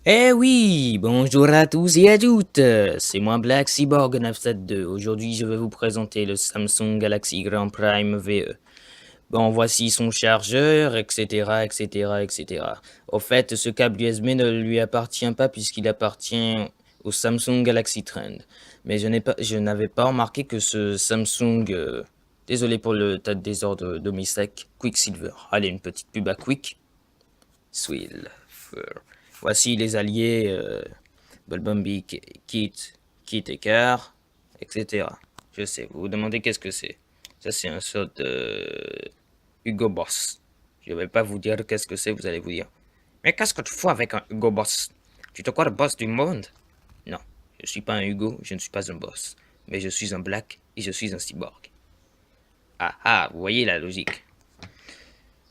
Eh oui, bonjour à tous et à toutes, c'est moi Black Cyborg 972. Aujourd'hui, je vais vous présenter le Samsung Galaxy Grand Prime VE. Bon, voici son chargeur, etc., etc., etc. Au fait, ce câble USB ne lui appartient pas puisqu'il appartient au Samsung Galaxy Trend. Mais je n'avais pas remarqué que ce Samsung... désolé pour le tas de désordre de mes sacs. Quicksilver. Allez, une petite pub à Quick. Silver. Voici les alliés, Bulbumby, Kit Écart, etc. Je sais, vous vous demandez qu'est-ce que c'est. Ça, c'est un sort de Hugo Boss. Je vais pas vous dire qu'est-ce que c'est, vous allez vous dire. Mais qu'est-ce que tu fous avec un Hugo Boss? Tu te crois le boss du monde? Non, je suis pas un Hugo, je ne suis pas un boss. Mais je suis un Black et je suis un cyborg. Ah, vous voyez la logique.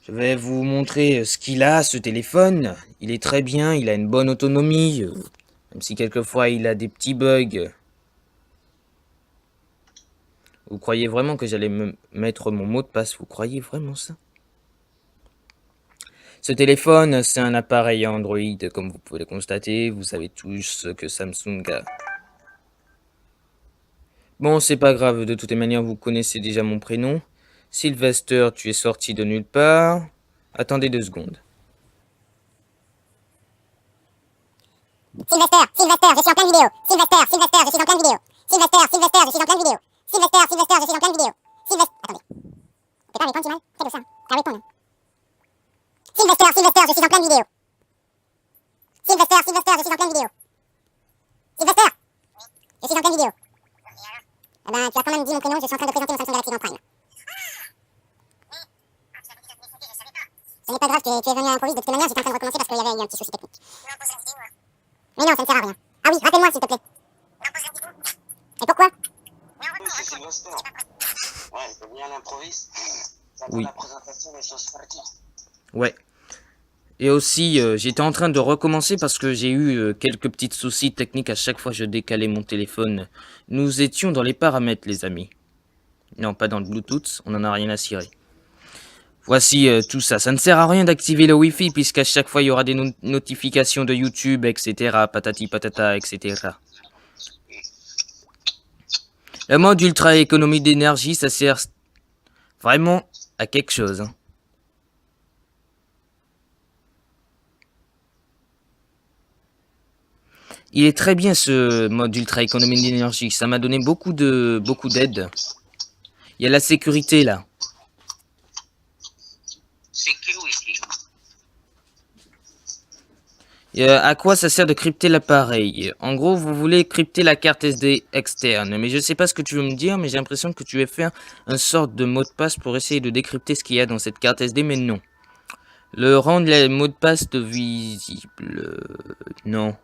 Je vais vous montrer ce qu'il a, ce téléphone. Il est très bien, il a une bonne autonomie, même si quelquefois il a des petits bugs. Vous croyez vraiment que j'allais me mettre mon mot de passe? Vous croyez vraiment ça? Ce téléphone, c'est un appareil Android, comme vous pouvez le constater. Vous savez tous ce que Samsung a. Bon, c'est pas grave, de toutes les manières, vous connaissez déjà mon prénom. Sylvester, tu es sorti de nulle part. Attendez 2 secondes. Sylvester, je suis en pleine vidéo. Sylvester, je suis en pleine vidéo. Sylvester, je suis en pleine vidéo. Sylvester, je suis en pleine vidéo. Attendez. T'es pas à répondre, Timal? Fais de ça. T'as à répondre. Sylvester, je suis en pleine vidéo. Sylvester, je suis en pleine vidéo. Sylvester, je suis en pleine vidéo. Eh ben, tu as quand même dit mon prénom, je suis en train de présenter mon Samsung Galaxy Grand Prime. Ce n'est pas grave, tu es venu à l'improviste, de toute manière, j'étais en train de recommencer parce qu'il y avait eu un petit souci technique. Mais non, ça ne sert à rien. Ah oui, rappelle-moi s'il te plaît. Et pourquoi? C'est Sylvester. Ouais, il faut bien à l'improviste. Ça Oui. la présentation des choses parties. Ouais. Et aussi, j'étais en train de recommencer parce que j'ai eu quelques petits soucis techniques à chaque fois que je décalais mon téléphone. Nous étions dans les paramètres, les amis. Non, pas dans le Bluetooth, on n'en a rien à cirer. Voici tout ça. Ça ne sert à rien d'activer le Wi-Fi puisqu'à chaque fois il y aura des notifications de YouTube, etc. Patati patata, etc. Le mode ultra économie d'énergie, ça sert vraiment à quelque chose. Hein. Il est très bien ce mode ultra économie d'énergie. Ça m'a donné beaucoup d'aide. Il y a la sécurité là. Sécurité. À quoi ça sert de crypter l'appareil? En gros, vous voulez crypter la carte SD externe. Mais je sais pas ce que tu veux me dire, mais j'ai l'impression que tu veux faire un sorte de mot de passe pour essayer de décrypter ce qu'il y a dans cette carte SD, mais non. Le rendre les mots de passe de visible... Non.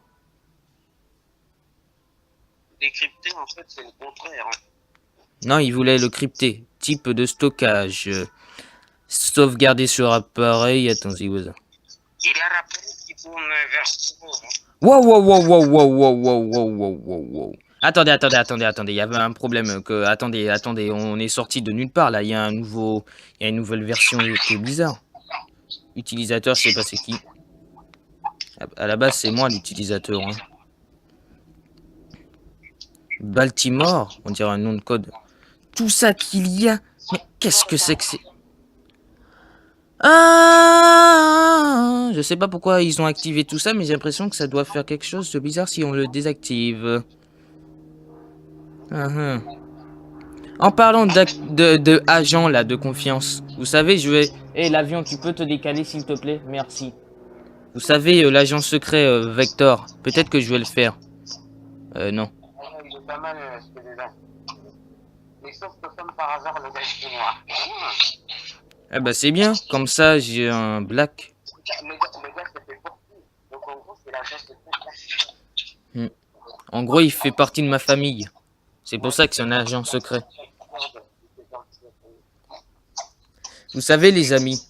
Décrypter, en fait, c'est le contraire. Hein. Non, il voulait le crypter. Type de stockage. Sauvegarder sur appareil. Attends-y, où ça? Il y a un rappel qui tourne vers ce niveau. Wow. Attendez, il y avait un problème attendez, on est sorti de nulle part là, il y a une nouvelle version qui est bizarre. Utilisateur, je sais pas c'est qui. À la base, c'est moi l'utilisateur. Hein. Baltimore, on dirait un nom de code. Tout ça qu'il y a, mais qu'est-ce que c'est? Ah, je sais pas pourquoi ils ont activé tout ça, mais j'ai l'impression que ça doit faire quelque chose de bizarre si on le désactive. En parlant de agent là, de confiance, vous savez, je vais... Hé, l'avion, tu peux te décaler s'il te plaît? Merci. Vous savez, l'agent secret Vector, peut-être que je vais le faire. Non. J'ai pas mal ce que j'ai là. Et sauf que comme par hasard, le gars est noir. Ah bah c'est bien, comme ça j'ai un black. Le gars s'est fait porter. Donc en gros, c'est la chasse de tout. En gros, il fait partie de ma famille. C'est pour ça que c'est un agent secret. Vous savez les amis,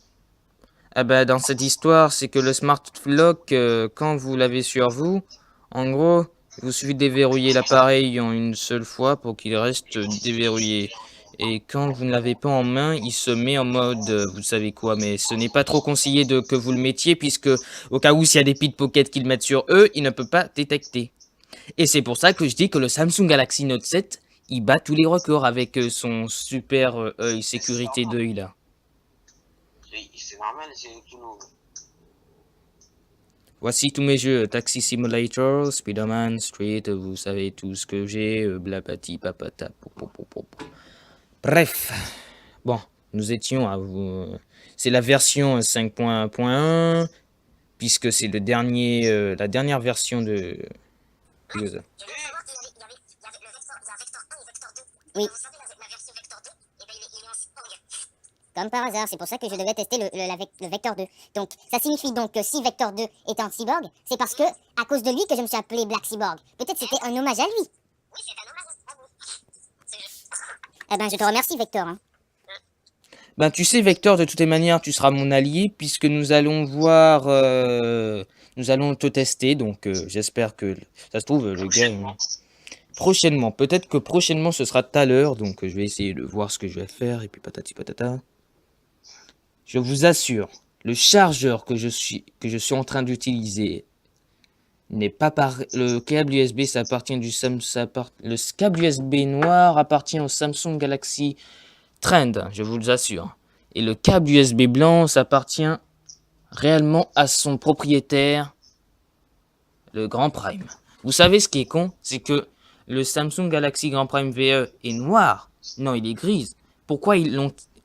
ah bah dans cette histoire, c'est que le smart lock, quand vous l'avez sur vous, en gros, il vous suffit de déverrouiller l'appareil en une seule fois pour qu'il reste déverrouillé. Et quand vous ne l'avez pas en main, il se met en mode, vous savez quoi, mais ce n'est pas trop conseillé que vous le mettiez, puisque au cas où s'il y a des pickpockets qui le mettent sur eux, il ne peut pas détecter. Et c'est pour ça que je dis que le Samsung Galaxy Note 7, il bat tous les records avec son super œil sécurité d'œil là. C'est normal, c'est tout nouveau. Voici tous mes jeux, Taxi Simulator, Spider-Man, Street, vous savez tout ce que j'ai, blapati papata. Bref, bon, nous étions à vous. C'est la version 5.1, puisque c'est le dernier, la dernière version de. Oui. Comme par hasard, c'est pour ça que je devais tester le Vector 2. Donc, ça signifie donc que si Vector 2 est un cyborg, c'est parce que, à cause de lui, que je me suis appelé Black Cyborg. Peut-être c'était un hommage à lui. Oui, c'est un hommage à vous. Eh ben, je te remercie, Vector. Hein. Ben, tu sais, Vector, de toutes les manières, tu seras mon allié, puisque nous allons voir. Nous allons te tester, donc j'espère que. Ça se trouve, le gars. Prochainement. Peut-être que prochainement, ce sera tout à l'heure, donc je vais essayer de voir ce que je vais faire, et puis patati patata. Je vous assure, le chargeur que je suis en train d'utiliser n'est pas par le câble USB, ça appartient du le câble USB noir appartient au Samsung Galaxy Trend, je vous l'assure. Et le câble USB blanc, ça appartient réellement à son propriétaire, le Grand Prime. Vous savez ce qui est con, c'est que le Samsung Galaxy Grand Prime VE est noir. Non, il est gris. Pourquoi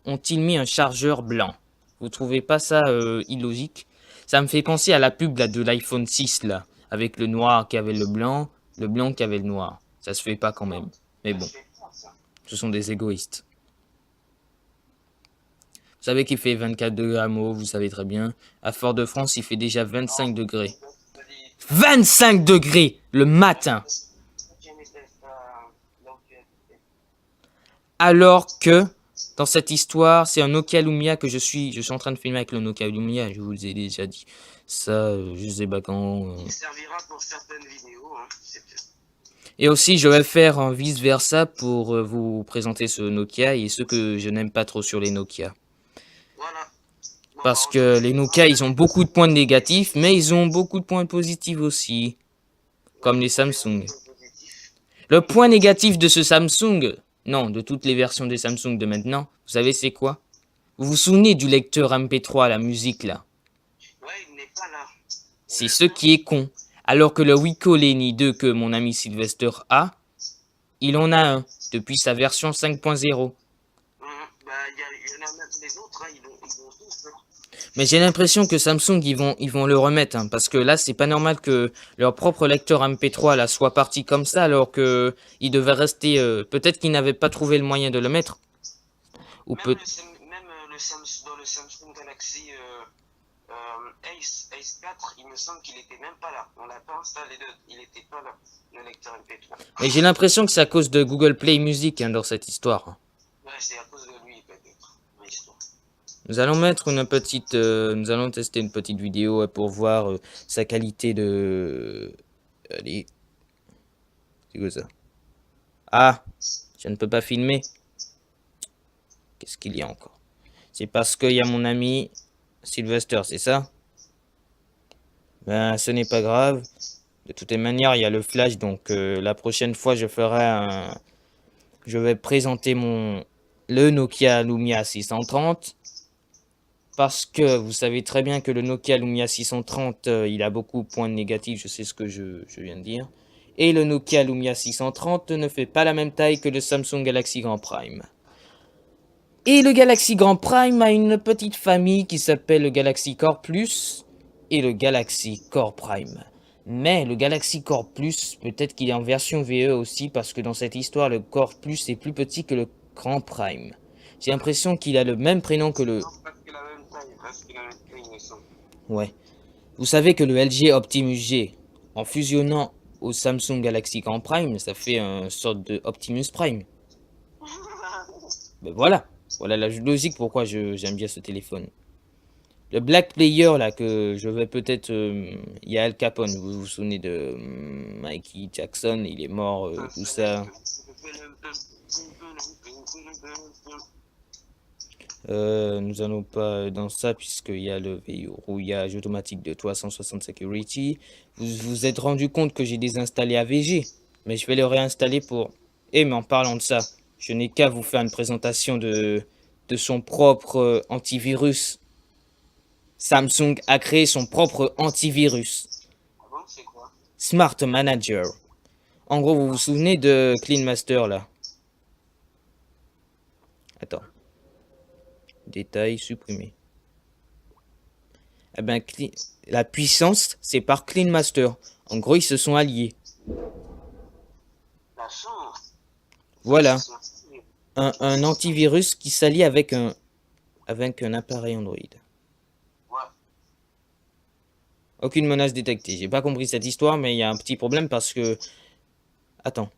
ont-ils mis un chargeur blanc? Vous trouvez pas ça illogique? Ça me fait penser à la pub là, de l'iPhone 6 là, avec le noir qui avait le blanc qui avait le noir. Ça se fait pas quand même. Mais bon, ce sont des égoïstes. Vous savez qu'il fait 24 degrés à Meaux, vous savez très bien. À Fort-de-France, il fait déjà 25 degrés. 25 degrés le matin! Alors que, dans cette histoire, c'est un Nokia Lumia que je suis en train de filmer avec le Nokia Lumia, je vous ai déjà dit. Ça, je sais pas quand... Il servira pour certaines vidéos, hein, Et aussi, je vais faire un vice-versa pour vous présenter ce Nokia et ce que je n'aime pas trop sur les Nokia. Voilà. Parce que les Nokia, ils ont beaucoup de points négatifs, mais ils ont beaucoup de points positifs aussi. Comme les Samsung. Le point négatif de ce Samsung, non, de toutes les versions des Samsung de maintenant, vous savez c'est quoi? Vous vous souvenez du lecteur MP3, la musique là? Ouais, il n'est pas là. C'est ce qui est con. Alors que le Wiko Lenny 2 que mon ami Sylvester a, il en a un, depuis sa version 5.0. Bah, il y en a même les autres, hein, ils l'ont tous. Hein. Mais j'ai l'impression que Samsung, ils vont le remettre, hein, parce que là, c'est pas normal que leur propre lecteur MP3 là soit parti comme ça, alors que il devait rester. Peut-être qu'ils n'avaient pas trouvé le moyen de le mettre. Ou Même, peut. dans le Samsung Galaxy Ace 4, il me semble qu'il était même pas là. On l'a pas installé, il était pas là, le lecteur MP3. Mais j'ai l'impression que c'est à cause de Google Play Music hein, dans cette histoire. Ouais, c'est à cause de lui peut-être. L'histoire. Nous allons mettre une petite, nous allons tester une petite vidéo pour voir sa qualité de. Allez, c'est quoi ça? Ah, je ne peux pas filmer. Qu'est-ce qu'il y a encore? C'est parce qu'il y a mon ami Sylvester, c'est ça? Ben, ce n'est pas grave. De toutes les manières, il y a le flash, donc la prochaine fois, je vais présenter le Nokia Lumia 630. Parce que vous savez très bien que le Nokia Lumia 630, il a beaucoup de points négatifs, je sais ce que je viens de dire. Et le Nokia Lumia 630 ne fait pas la même taille que le Samsung Galaxy Grand Prime. Et le Galaxy Grand Prime a une petite famille qui s'appelle le Galaxy Core Plus et le Galaxy Core Prime. Mais le Galaxy Core Plus, peut-être qu'il est en version VE aussi, parce que dans cette histoire, le Core Plus est plus petit que le Grand Prime. J'ai l'impression qu'il a le même prénom que le... Non, presque la même taille, il me semble. Ouais. Vous savez que le LG Optimus G, en fusionnant au Samsung Galaxy Grand Prime, ça fait une sorte de Optimus Prime. Ben voilà. Voilà la logique pourquoi j'aime bien ce téléphone. Le Black Player, là, que je vais peut-être... Il y a Al Capone, vous vous souvenez de Mikey Jackson, il est mort, tout ça. Nous allons pas dans ça, puisqu'il y a le verrouillage automatique de 360 Security. Vous vous êtes rendu compte que j'ai désinstallé AVG, mais je vais le réinstaller pour... Eh, mais en parlant de ça, je n'ai qu'à vous faire une présentation de son propre antivirus. Samsung a créé son propre antivirus. Ah bon, c'est quoi? Smart Manager. En gros, vous vous souvenez de Clean Master là? Attends. Détail supprimé. Eh ben, la puissance, c'est par Clean Master. En gros, ils se sont alliés. La chance. Voilà. Un antivirus qui s'allie avec un appareil Android. Ouais. Aucune menace détectée. J'ai pas compris cette histoire, mais il y a un petit problème parce que... Attends.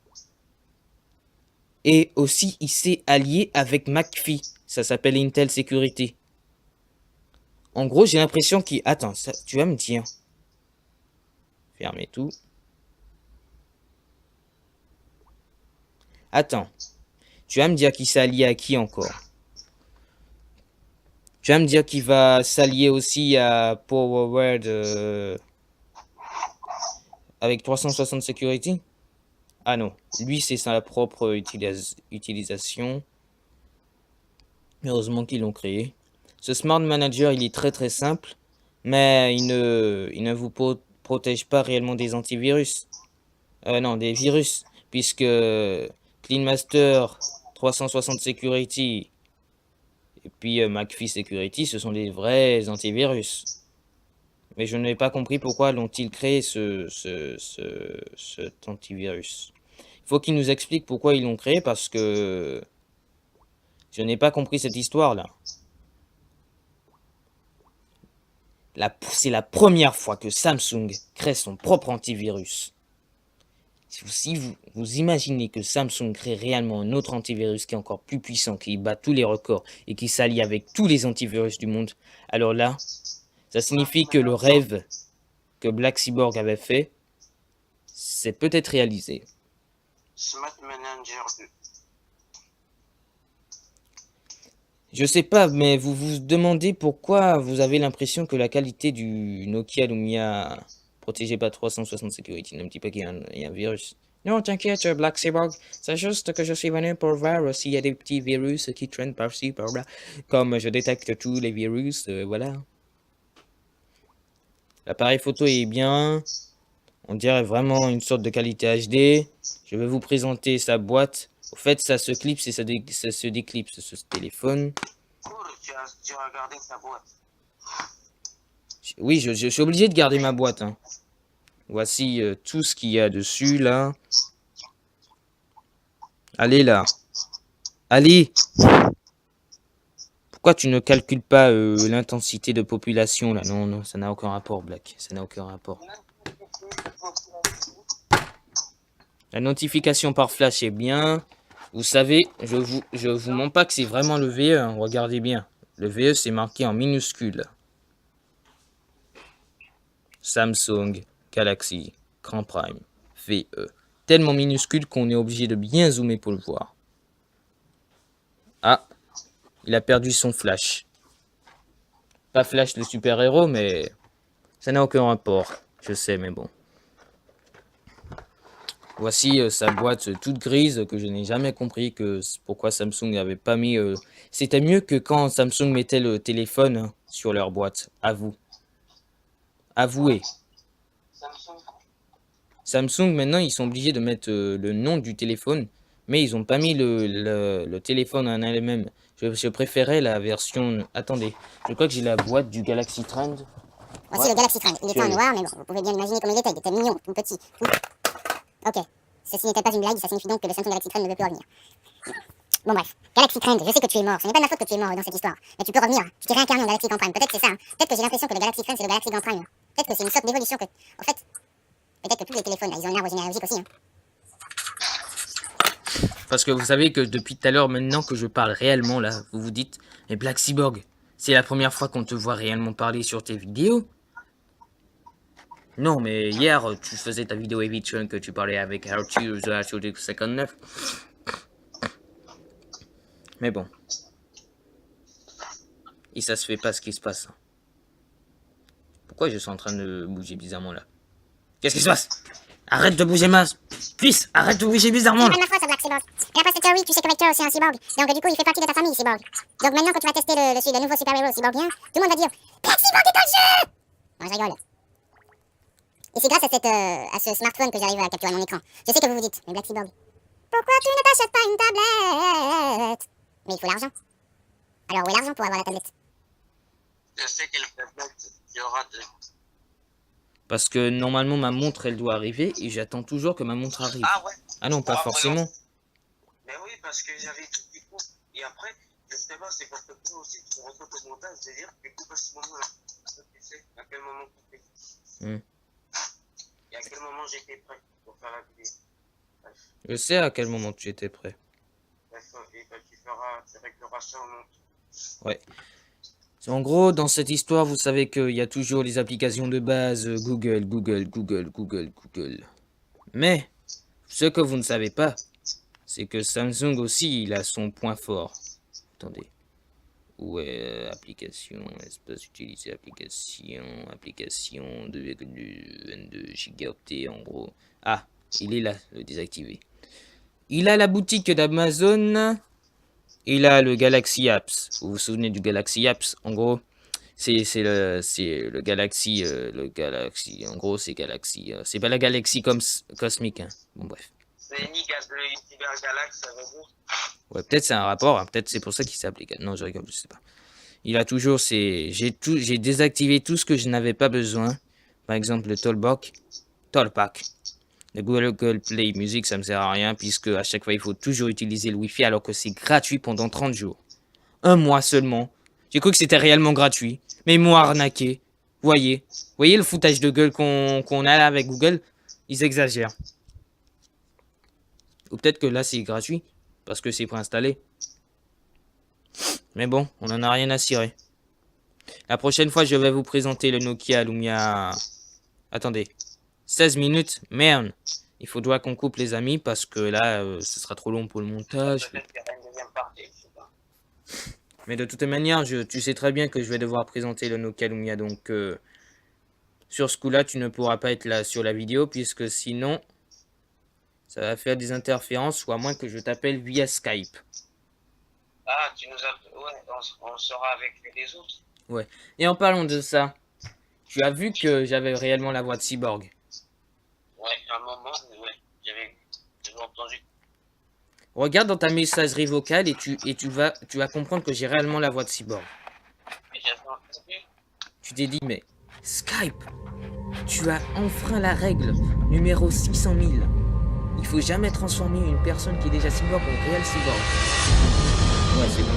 Et aussi, il s'est allié avec McAfee. Ça s'appelle Intel Security. En gros, j'ai l'impression qu'il... Attends, ça, tu vas me dire. Fermez tout. Attends. Tu vas me dire qu'il s'est allié à qui encore? Tu vas me dire qu'il va s'allier aussi à PowerWord avec 360 Security? Ah non, lui c'est sa propre utilisation. Heureusement qu'ils l'ont créé. Ce Smart Manager, il est très très simple, mais il ne vous protège pas réellement des antivirus. Non, des virus, puisque Clean Master, 360 Security et puis McAfee Security, ce sont des vrais antivirus. Mais je n'ai pas compris pourquoi l'ont-ils créé cet antivirus. Il faut qu'ils nous expliquent pourquoi ils l'ont créé parce que je n'ai pas compris cette histoire-là. C'est la première fois que Samsung crée son propre antivirus. Si vous imaginez que Samsung crée réellement un autre antivirus qui est encore plus puissant, qui bat tous les records et qui s'allie avec tous les antivirus du monde, alors là, ça signifie que le rêve que Black Cyborg avait fait, c'est peut-être réalisé. Smart Manager 2. Je sais pas, mais vous vous demandez pourquoi vous avez l'impression que la qualité du Nokia Lumia protégé par 360 Security. Ne me dis pas qu'il y a un virus. Non, t'inquiète, Black Cyborg. C'est juste que je suis venu pour voir s'il y a des petits virus qui traînent par-ci, par-là. Comme je détecte tous les virus, voilà. L'appareil photo est bien. On dirait vraiment une sorte de qualité HD. Je vais vous présenter sa boîte. Au fait, ça se clipse et ça se déclipse, ce téléphone. Cool, tu as regardé ta boîte. Oui, je suis obligé de garder ma boîte. Hein. Voici tout ce qu'il y a dessus, là. Allez, là. Allez. Pourquoi tu ne calcules pas l'intensité de population, là? Non, non, ça n'a aucun rapport, Black. Ça n'a aucun rapport. La notification par flash est bien. Vous savez, je vous mens pas que c'est vraiment le VE. Hein. Regardez bien. Le VE, c'est marqué en minuscule. Samsung Galaxy Grand Prime VE. Tellement minuscule qu'on est obligé de bien zoomer pour le voir. Ah, il a perdu son flash. Pas flash le super-héros, mais ça n'a aucun rapport. Je sais, mais bon. Voici sa boîte toute grise que je n'ai jamais compris pourquoi Samsung n'avait pas mis... C'était mieux que quand Samsung mettait le téléphone hein, sur leur boîte. À vous. Avouez. Samsung, maintenant, ils sont obligés de mettre le nom du téléphone, mais ils n'ont pas mis le téléphone en elle-même. Je préférais la version... Attendez, je crois que j'ai la boîte du Galaxy Trend. Voici le Galaxy Trend. Il était en noir, mais bon, vous pouvez bien imaginer comme il était. Il était mignon, tout petit. Ok. Ceci n'était pas une blague, ça signifie donc que le Samsung Galaxy Trend ne veut plus revenir. Bon bref, Galaxy Trend, je sais que tu es mort, ce n'est pas de ma faute que tu es mort dans cette histoire. Mais tu peux revenir, je t'ai réincarné en Galaxy Grand Prime, peut-être c'est ça, hein. Peut-être que j'ai l'impression que le Galaxy Trend c'est le Galaxy Grand Prime. Peut-être que c'est une sorte d'évolution que... En fait, peut-être que tous les téléphones, là, ils ont une arbre généalogique aussi, hein. Parce que vous savez que depuis tout à l'heure, maintenant que je parle réellement, là, vous vous dites, mais Black Cyborg, c'est la première fois qu'on te voit réellement parler sur tes vidéos. Non, mais hier, tu faisais ta vidéo Eviction que tu parlais avec Arthur The 59. Mais bon. Et ça se fait pas ce qui se passe. Pourquoi je suis en train de bouger bizarrement là? Qu'est-ce qui se passe? Arrête de bouger ma... Fils, arrête de bouger bizarrement là. C'est pas de ma faute, Black Cyborg. Et après cette théorie, tu sais que Vector c'est un cyborg. Donc du coup, il fait partie de ta famille, cyborg. Donc maintenant, quand tu vas tester le nouveau super-héros cyborgien, tout le monde va dire Black Cyborg est dans le jeu. Non, je rigole. Et c'est grâce à ce smartphone que j'arrive à capturer mon écran. Je sais que vous vous dites, mais Black Cyborg, pourquoi tu ne t'achètes pas une tablette? Mais il faut l'argent. Alors où est l'argent pour avoir la tablette? Je sais quelle tablette il y aura de... Parce que normalement ma montre elle doit arriver et j'attends toujours que ma montre arrive. Ah ouais. Ah non, pas forcément. Mais oui, parce que j'avais tout du coup. Et après, je sais pas, c'est parce que toi aussi tu reçois ton montage, c'est-à-dire que du coup, à ce moment-là, tu sais à quel moment tu fais. Et à quel moment j'étais prêt pour faire la vidéo. Bref. Je sais à quel moment tu étais prêt. Bref, et ben, tu régleras ça en montre. Ouais. En gros, dans cette histoire, vous savez qu'il y a toujours les applications de base Google. Mais, ce que vous ne savez pas, c'est que Samsung aussi, il a son point fort. Attendez. Où est application, espace utilisé, application 2,22 gigaoctets en gros. Ah, il est là, le désactivé. Il a la boutique d'Amazon. Il a le Galaxy Apps. Vous vous souvenez du Galaxy Apps? En gros, c'est le Galaxy. En gros, c'est Galaxy. C'est pas la Galaxy comme cosmique. Hein. Bon, bref. C'est ni le Cyber Galaxy, ça veut dire. Ouais, peut-être c'est un rapport. Hein. Peut-être c'est pour ça qu'il s'appelait. Non, je rigole, je sais pas. Il a toujours ses. J'ai désactivé tout ce que je n'avais pas besoin. Par exemple, le Tollpack. Le Google Play Music, ça me sert à rien puisque à chaque fois il faut toujours utiliser le Wi-Fi alors que c'est gratuit pendant 30 jours. Un mois seulement. J'ai cru que c'était réellement gratuit. Mais ils m'ont arnaqué. Voyez le foutage de gueule qu'on a là avec Google? Ils exagèrent. Ou peut-être que là c'est gratuit parce que c'est préinstallé. Mais bon, on en a rien à cirer. La prochaine fois, je vais vous présenter le Nokia Lumia. Attendez. 16 minutes, merde. Il faudra qu'on coupe les amis parce que là, ce sera trop long pour le montage. Mais de toute manière, tu sais très bien que je vais devoir présenter le Nokia Lumia. Donc, sur ce coup-là, tu ne pourras pas être là sur la vidéo puisque sinon, ça va faire des interférences ou à moins que je t'appelle via Skype. Ah, tu nous as... Ouais, on sera avec les autres. Ouais. Et en parlant de ça, tu as vu que j'avais réellement la voix de Cyborg. Ouais, à un moment, ouais, j'avais entendu. Regarde dans ta messagerie vocale et tu vas comprendre que j'ai réellement la voix de Cyborg. Mais j'avais entendu. Tu t'es dit, mais Skype, tu as enfreint la règle numéro 600 000. Il faut jamais transformer une personne qui est déjà Cyborg en réel Cyborg. Ouais, c'est bon.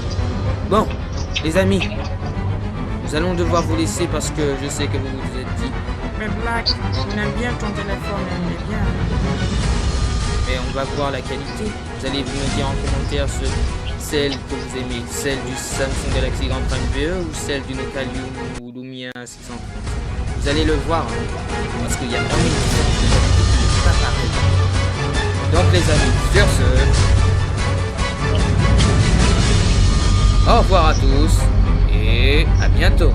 Bon, les amis, nous allons devoir vous laisser parce que je sais que vous vous êtes dit, mais Black, on aime bien ton téléphone, on aime bien. Mais on va voir la qualité. Vous allez me dire en commentaire celle que vous aimez, celle du Samsung Galaxy Grand Prime VE ou celle du Nokia Lumia 630. Vous allez le voir, hein, parce qu'il y a vraiment une différence. Pas pareil. Donc les amis, sur ce, au revoir à tous et à bientôt.